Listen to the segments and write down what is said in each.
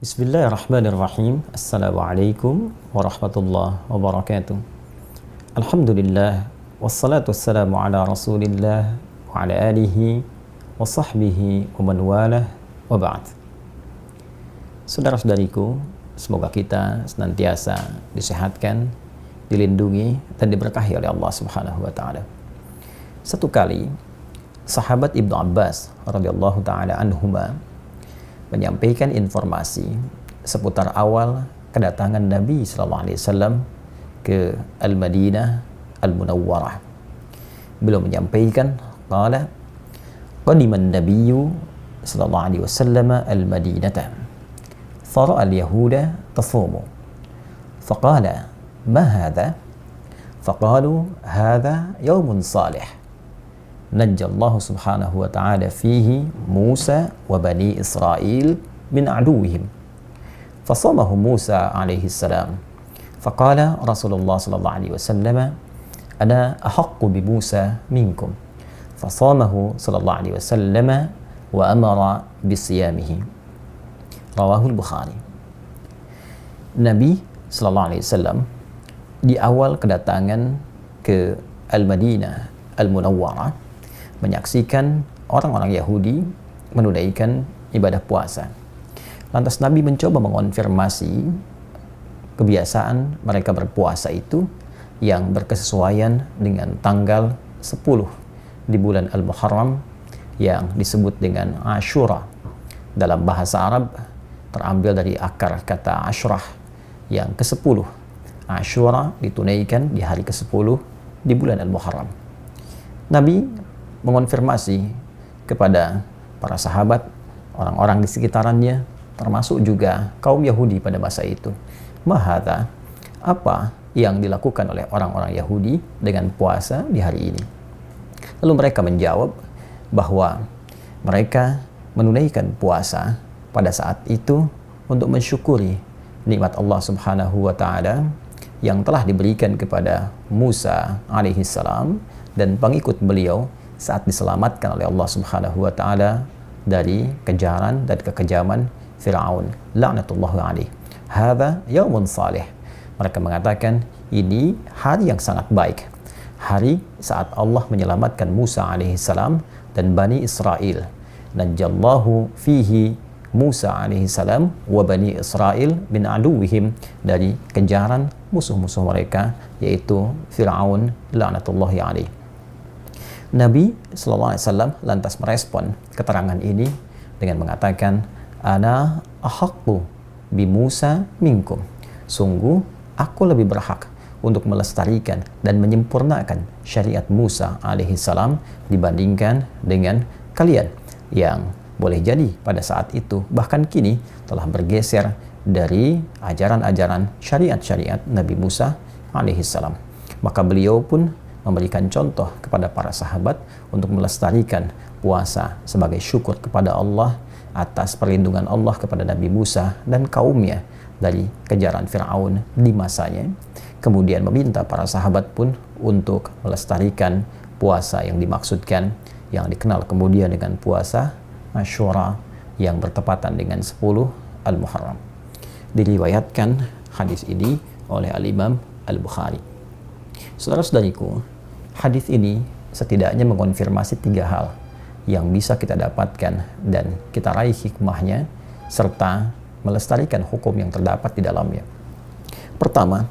Bismillahirrahmanirrahim. Assalamualaikum warahmatullahi wabarakatuh. Alhamdulillah wassalatu wassalamu ala Rasulillah wa ala alihi wa sahbihi wa man walah wa ba'd. Saudara-saudariku, semoga kita senantiasa disehatkan, dilindungi dan diberkahi oleh Allah Subhanahu wa taala. Satu kali sahabat Ibnu Abbas radhiyallahu taala anhuma menyampaikan informasi seputar awal kedatangan Nabi sallallahu alaihi wasallam ke Al-Madinah Al-Munawwarah. Beliau menyampaikan, qala qadima an-nabiyyu sallallahu alaihi wasallam al-Madinata fara'a al-yahuda tasumu faqala ma hadha faqalu hadha yawmun salih najjallahu subhanahu wa ta'ala fihi Musa wa bani Israel min aduwihim fasamahu Musa alaihi salam faqala Rasulullah sallallahu alaihi wasallam ana ahaqqu bi Musa minkum fasamahu sallallahu alaihi wasallam wa amara bisiyamihi. Rawahul Bukhari. Nabi sallallahu alaihi wasallam di awal kedatangan ke Al-Madinah Al-Munawwarah menyaksikan orang-orang Yahudi menunaikan ibadah puasa. Lantas Nabi mencoba mengonfirmasi kebiasaan mereka berpuasa itu yang berkesesuaian dengan tanggal 10 di bulan Al-Muharram yang disebut dengan Ashura. Dalam bahasa Arab terambil dari akar kata Ashrah yang ke-10. Ashura ditunaikan di hari ke-10 di bulan Al-Muharram. Nabi mengonfirmasi kepada para sahabat, orang-orang di sekitarannya, termasuk juga kaum Yahudi pada masa itu. Mahadha, apa yang dilakukan oleh orang-orang Yahudi dengan puasa di hari ini? Lalu mereka menjawab bahwa mereka menunaikan puasa pada saat itu untuk mensyukuri nikmat Allah Subhanahu wa taala yang telah diberikan kepada Musa alaihi salam dan pengikut beliau saat diselamatkan oleh Allah Subhanahu wa taala dari kejaran dan kekejaman Firaun laknatullahi alaihi. Hadza yaumun salih. Mereka mengatakan ini hari yang sangat baik. Hari saat Allah menyelamatkan Musa alaihi salam dan Bani Israel. Najjallahu fihi Musa alaihi salam wa Bani Israel min aduwihim, dari kejaran musuh-musuh mereka yaitu Firaun laknatullahi alaihi. Nabi sallallahu alaihi wasallam lantas merespon keterangan ini dengan mengatakan, ana ahaqqu bi Musa minkum. Sungguh aku lebih berhak untuk melestarikan dan menyempurnakan syariat Musa alaihi salam dibandingkan dengan kalian yang boleh jadi pada saat itu bahkan kini telah bergeser dari ajaran-ajaran syariat-syariat Nabi Musa alaihi salam. Maka beliau pun memberikan contoh kepada para sahabat untuk melestarikan puasa sebagai syukur kepada Allah atas perlindungan Allah kepada Nabi Musa dan kaumnya dari kejaran Firaun di masanya. Kemudian meminta para sahabat pun untuk melestarikan puasa yang dimaksudkan, yang dikenal kemudian dengan puasa Ashura yang bertepatan dengan 10 Al-Muharram. Diriwayatkan hadis ini oleh Al-Imam Al-Bukhari. Saudara-saudariku, hadis ini setidaknya mengonfirmasi 3 hal yang bisa kita dapatkan dan kita raih hikmahnya serta melestarikan hukum yang terdapat di dalamnya. Pertama,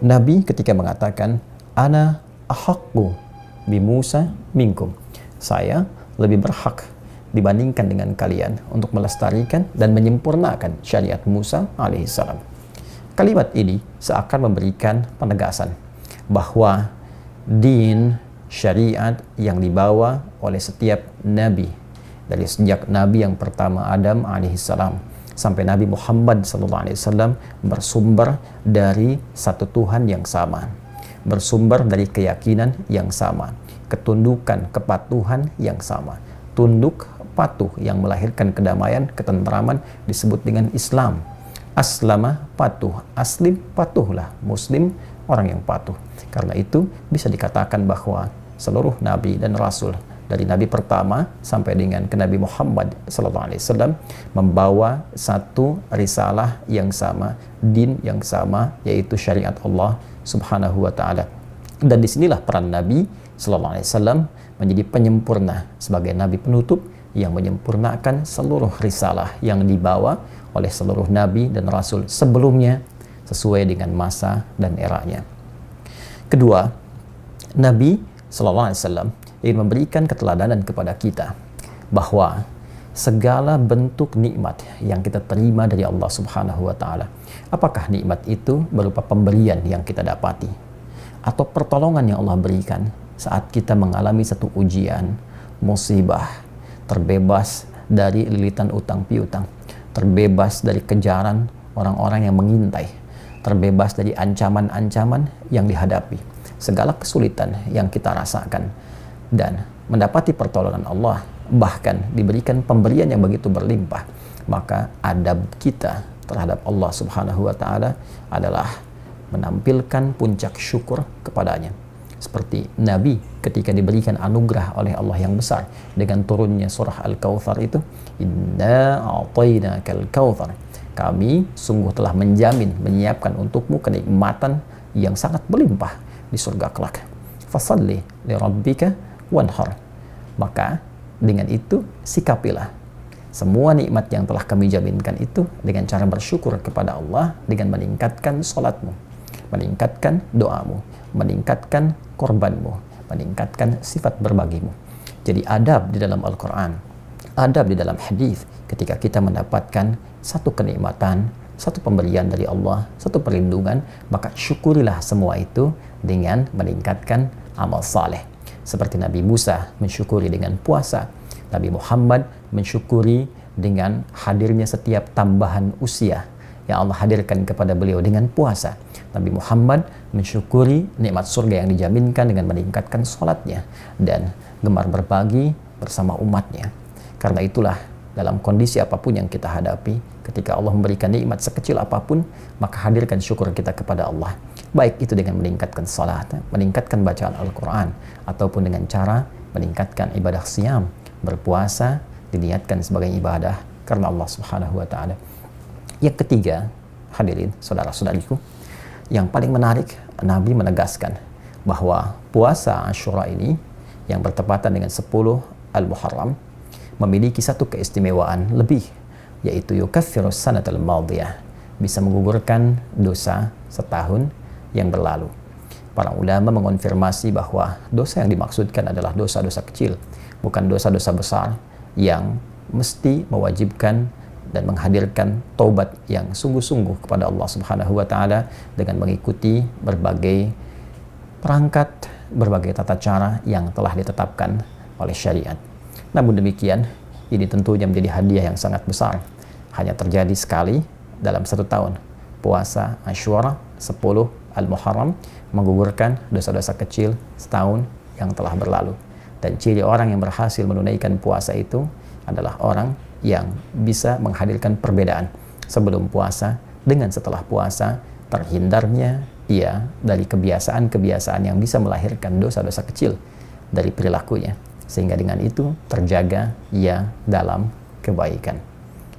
Nabi ketika mengatakan ana ahaqqu bi Musa minkum, saya lebih berhak dibandingkan dengan kalian untuk melestarikan dan menyempurnakan syariat Musa alaihissalam. Kalimat ini seakan memberikan penegasan bahwa din syariat yang dibawa oleh setiap nabi dari sejak nabi yang pertama Adam alaihissalam sampai Nabi Muhammad sallallahu alaihi wasallam bersumber dari satu Tuhan yang sama, bersumber dari keyakinan yang sama, ketundukan kepatuhan yang sama. Tunduk patuh yang melahirkan kedamaian, ketentraman disebut dengan Islam. Aslama patuh, aslim patuhlah, muslim orang yang patuh. Karena itu bisa dikatakan bahwa seluruh nabi dan rasul dari Nabi pertama sampai dengan ke Nabi Muhammad SAW membawa satu risalah yang sama, din yang sama, yaitu syariat Allah Subhanahu wa Ta'ala. Dan disinilah peran Nabi SAW menjadi penyempurna sebagai Nabi penutup yang menyempurnakan seluruh risalah yang dibawa oleh seluruh Nabi dan Rasul sebelumnya sesuai dengan masa dan eranya. Kedua, Nabi SAW ingin memberikan keteladanan kepada kita bahwa segala bentuk nikmat yang kita terima dari Allah Subhanahu wa Ta'ala, apakah nikmat itu berupa pemberian yang kita dapati atau pertolongan yang Allah berikan saat kita mengalami satu ujian, musibah, terbebas dari lilitan utang piutang, terbebas dari kejaran orang-orang yang mengintai, terbebas dari ancaman-ancaman yang dihadapi, segala kesulitan yang kita rasakan, dan mendapati pertolongan Allah, bahkan diberikan pemberian yang begitu berlimpah, maka adab kita terhadap Allah Subhanahu wa Ta'ala adalah menampilkan puncak syukur kepadanya. Seperti Nabi ketika diberikan anugerah oleh Allah yang besar dengan turunnya surah Al-Kautsar itu, inna a'tainakal kautsar, kami sungguh telah menjamin, menyiapkan untukmu kenikmatan yang sangat berlimpah di surga kelak. Fasalli li rabbika wanhar, maka dengan itu sikapilah semua nikmat yang telah kami jaminkan itu dengan cara bersyukur kepada Allah, dengan meningkatkan salatmu, meningkatkan doamu, meningkatkan korbanmu, meningkatkan sifat berbagimu. Jadi adab di dalam Al-Quran, adab di dalam hadis, ketika kita mendapatkan satu kenikmatan, satu pemberian dari Allah, satu perlindungan, maka syukurilah semua itu dengan meningkatkan amal saleh. Seperti Nabi Musa mensyukuri dengan puasa, Nabi Muhammad mensyukuri dengan hadirnya setiap tambahan usia yang Allah hadirkan kepada beliau dengan puasa. Nabi Muhammad mensyukuri nikmat surga yang dijaminkan dengan meningkatkan sholatnya dan gemar berbagi bersama umatnya. Karena itulah dalam kondisi apapun yang kita hadapi, ketika Allah memberikan nikmat sekecil apapun, maka hadirkan syukur kita kepada Allah. Baik itu dengan meningkatkan sholat, meningkatkan bacaan Al-Quran, ataupun dengan cara meningkatkan ibadah siyam, berpuasa, diniatkan sebagai ibadah karena Allah Subhanahu wa Ta'ala. Yang ketiga, hadirin saudara-saudariku, yang paling menarik, Nabi menegaskan bahwa puasa Asyura ini yang bertepatan dengan 10 Al-Muharram memiliki satu keistimewaan lebih, yaitu yukaffirus sanatal madiyah, bisa menggugurkan dosa setahun yang berlalu. Para ulama mengonfirmasi bahwa dosa yang dimaksudkan adalah dosa-dosa kecil, bukan dosa-dosa besar yang mesti mewajibkan dan menghadirkan taubat yang sungguh-sungguh kepada Allah Subhanahu wa Ta'ala dengan mengikuti berbagai perangkat, berbagai tata cara yang telah ditetapkan oleh syariat. Namun demikian, ini tentunya menjadi hadiah yang sangat besar. Hanya terjadi sekali dalam satu tahun. Puasa Asyura 10 Al-Muharram menggugurkan dosa-dosa kecil setahun yang telah berlalu. Dan ciri orang yang berhasil menunaikan puasa itu adalah orang yang bisa menghadirkan perbedaan sebelum puasa dengan setelah puasa, terhindarnya ia dari kebiasaan-kebiasaan yang bisa melahirkan dosa-dosa kecil dari perilakunya, sehingga dengan itu terjaga ia dalam kebaikan.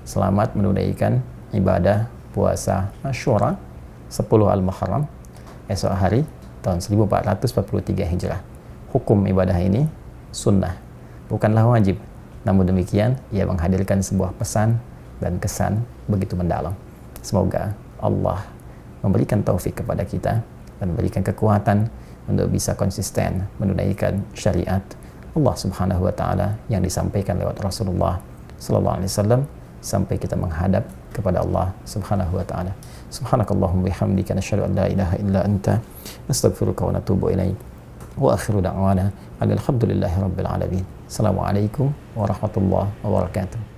Selamat menunaikan ibadah puasa Asyura 10 Al-Muharram esok hari tahun 1443 Hijrah. Hukum ibadah ini sunnah, bukanlah wajib. Namun demikian, ia menghadirkan sebuah pesan dan kesan begitu mendalam. Semoga Allah memberikan taufik kepada kita dan memberikan kekuatan untuk bisa konsisten menunaikan syariat Allah Subhanahu wa Ta'ala yang disampaikan lewat Rasulullah sallallahu alaihi wasallam sampai kita menghadap kepada Allah Subhanahu wa Ta'ala. Subhanakallahumma bihamdika nasyhadu an la ilaha illa anta nastaghfiruka wa natubu ilaik. Wa akhiru da'wana alhamdulillahi rabbil alamin. Assalamualaikum warahmatullahi wabarakatuh.